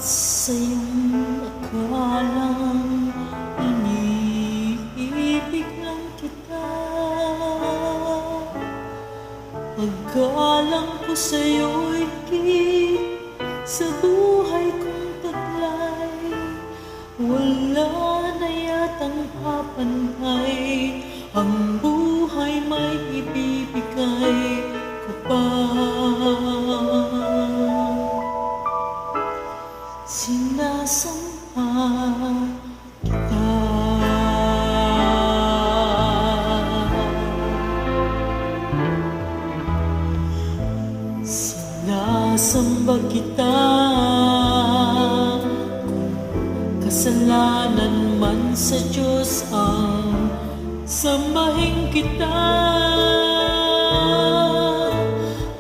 Sa iyong akalang iniibig lang kita, paggalang ko sa'yo'y higit sa buhay kong taglay. Wala na yatang papantay, ang buhay may ibibigay ko pa. Sinasamba kita, sinasamba kita. Kung kasalanan man sa Diyos ang sambahin kita,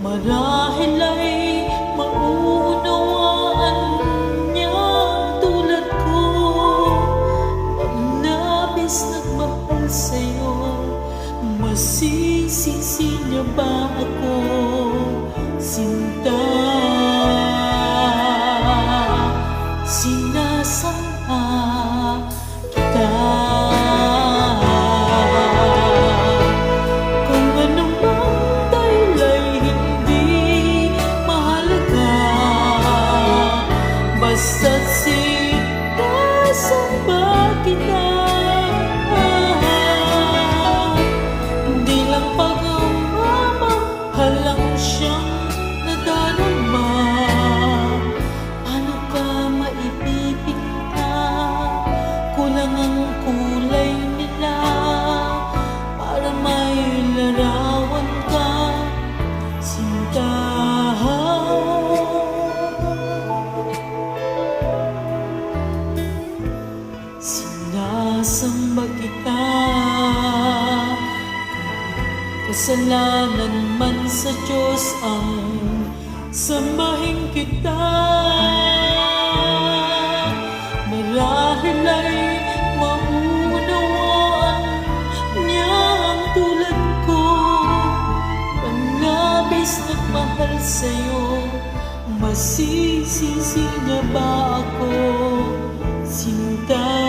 marahil ay mauunawaan nagmahal sa'yo. Masisisi niya ba ako, sinta? Sinasamba kita. Kung anumang dahilan hindi mahalaga, basta't sinasamba kita. Halang siyang nadarama, paano ka maipipinta? Kulang ang kulay nila para may larawan ka, sinta. Sinasamba kita. Kasalanan man sa Diyos ang sambahin kita, marahil ay maunawaan niya ang tulad ko. Panlabis nagmahal sa'yo, masisisi niya ba ako, sinta?